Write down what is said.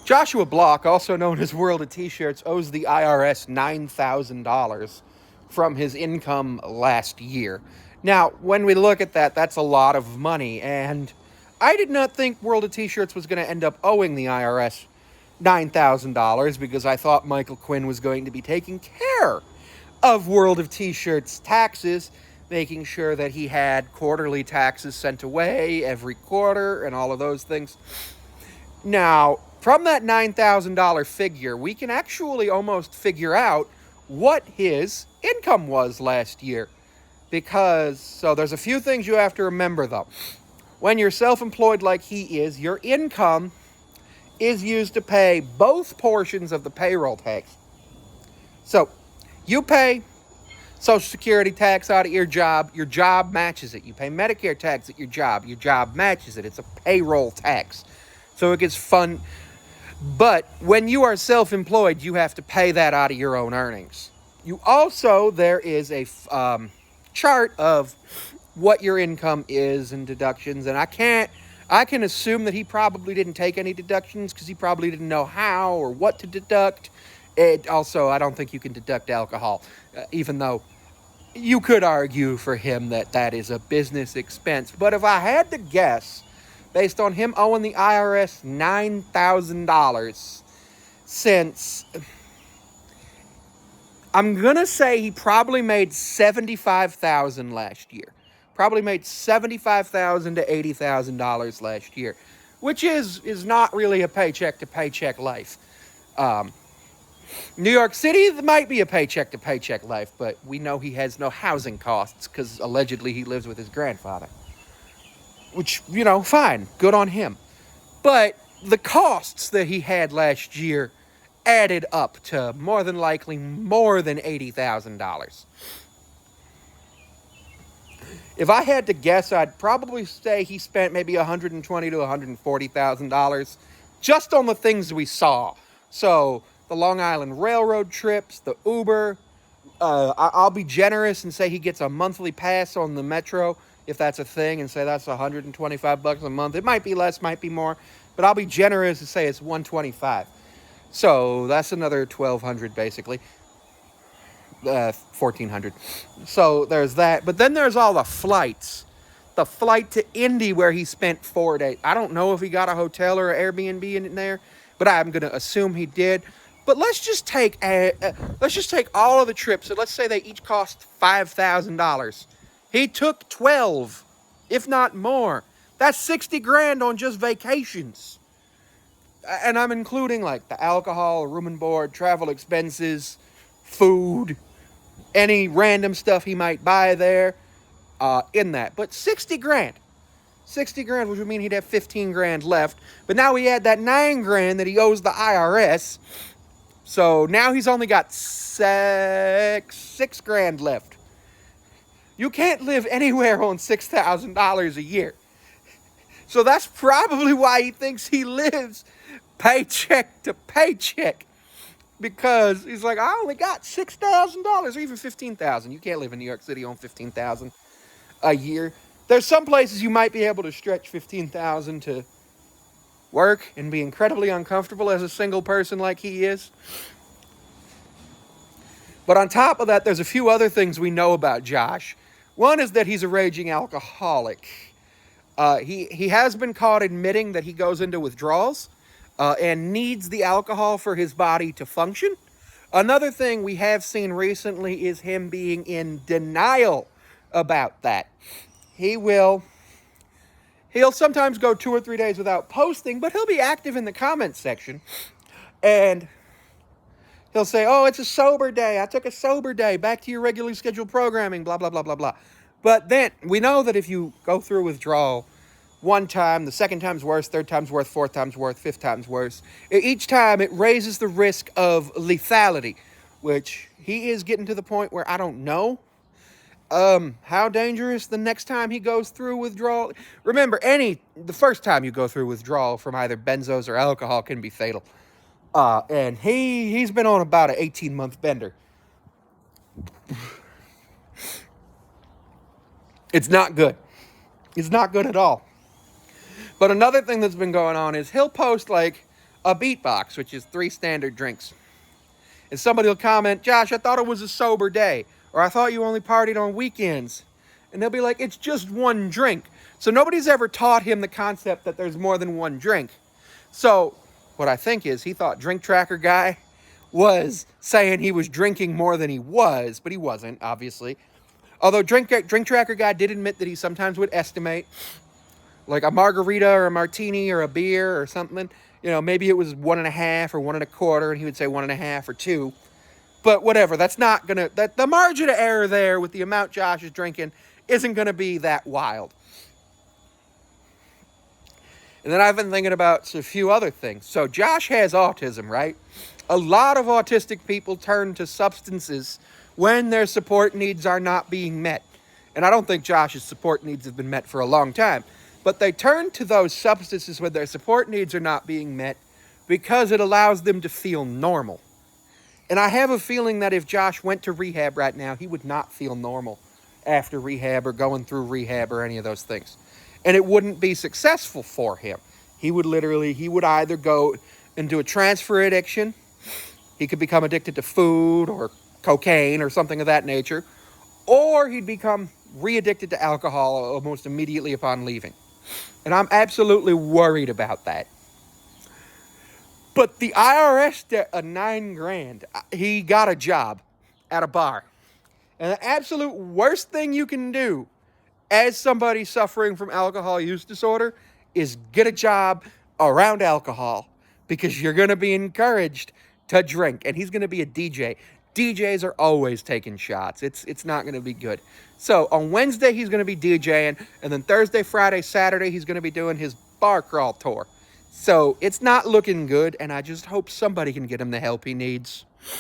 Joshua Block, also known as World of T-Shirts, owes the IRS $9,000 from his income last year. Now, when we look at that, that's a lot of money, and I did not think World of T-Shirts was going to end up owing the IRS $9,000 because I thought Michael Quinn was going to be taking care of World of T-Shirts taxes, making sure that he had quarterly taxes sent away every quarter and all of those things. Now, from that $9,000 figure, we can actually almost figure out what his income was last year. Because, so there's a few things you have to remember though. When you're self-employed like he is, your income is used to pay both portions of the payroll tax. So, you pay Social Security tax out of your job matches it. You pay Medicare tax at your job matches it. It's a payroll tax. So it gets fun. But when you are self-employed, you have to pay that out of your own earnings. There is a chart of what your income is and deductions, and I can assume that he probably didn't take any deductions because he probably didn't know how or what to deduct. Also, I don't think you can deduct alcohol, even though you could argue for him that that is a business expense. But if I had to guess, based on him owing the IRS $9,000 since, I'm going to say he probably made $75,000 last year. Probably made $75,000 to $80,000 last year, which is not really a paycheck-to-paycheck life. New York City might be a paycheck-to-paycheck life, but we know he has no housing costs because allegedly he lives with his grandfather. Which, fine, good on him. But the costs that he had last year added up to more than likely more than $80,000. If I had to guess, I'd probably say he spent maybe $120,000 to $140,000 just on the things we saw. So the Long Island Railroad trips, the Uber. I'll be generous and say he gets a monthly pass on the Metro, if that's a thing, and say that's $125 a month. It might be less, might be more, but I'll be generous and say it's $125. So that's another $1,200 basically. $1,400. So there's that. But then there's all the flights. The flight to Indy where he spent 4 days. I don't know if he got a hotel or an Airbnb in there, but I'm going to assume he did. But let's just take all of the trips, and let's say they each cost $5,000. He took 12, if not more. That's $60,000 on just vacations. And I'm including like the alcohol, room and board, travel expenses, food, any random stuff he might buy there in that. But $60,000. $60,000, which would mean he'd have $15,000 left. But now we add that $9,000 that he owes the IRS. So now he's only got $6,000 left. You can't live anywhere on $6,000 a year. So that's probably why he thinks he lives paycheck to paycheck. Because he's like, I only got $6,000 or even $15,000. You can't live in New York City on $15,000 a year. There's some places you might be able to stretch $15,000 to work and be incredibly uncomfortable as a single person like he is. But on top of that, there's a few other things we know about Josh. One is that he's a raging alcoholic. He has been caught admitting that he goes into withdrawals and needs the alcohol for his body to function. Another thing we have seen recently is him being in denial about that. He'll sometimes go 2 or 3 days without posting, but he'll be active in the comments section. And he'll say, oh, it's a sober day. I took a sober day. Back to your regularly scheduled programming, blah, blah, blah, blah, blah. But then we know that if you go through withdrawal one time, the second time's worse, third time's worse, fourth time's worse, fifth time's worse. Each time it raises the risk of lethality, which he is getting to the point where I don't know how dangerous the next time he goes through withdrawal. Remember, the first time you go through withdrawal from either benzos or alcohol can be fatal. And he's been on about an 18-month bender. It's not good. It's not good at all. But another thing that's been going on is he'll post like a beatbox, which is 3 standard drinks. And somebody will comment, Josh, I thought it was a sober day, or I thought you only partied on weekends. And they'll be like, it's just one drink. So nobody's ever taught him the concept that there's more than one drink. So what I think is he thought Drink Tracker Guy was saying he was drinking more than he was, but he wasn't, obviously. Although Drink Tracker Guy did admit that he sometimes would estimate, like a margarita or a martini or a beer or something. You know, maybe it was 1.5 or 1.25, and he would say 1.5 or 2. But whatever, that's not gonna, that the margin of error there with the amount Josh is drinking isn't gonna be that wild. And then I've been thinking about a few other things. So Josh has autism, right? A lot of autistic people turn to substances when their support needs are not being met. And I don't think Josh's support needs have been met for a long time. But they turn to those substances when their support needs are not being met because it allows them to feel normal. And I have a feeling that if Josh went to rehab right now, he would not feel normal after rehab or going through rehab or any of those things. And it wouldn't be successful for him. He would either go into a transfer addiction, he could become addicted to food or cocaine or something of that nature, or he'd become re-addicted to alcohol almost immediately upon leaving. And I'm absolutely worried about that. But the IRS, $9,000, he got a job at a bar. And the absolute worst thing you can do as somebody suffering from alcohol use disorder is get a job around alcohol, because you're going to be encouraged to drink. And he's going to be a DJ. DJs are always taking shots. It's not going to be good. So on Wednesday, he's going to be DJing. And then Thursday, Friday, Saturday, he's going to be doing his bar crawl tour. So it's not looking good. And I just hope somebody can get him the help he needs.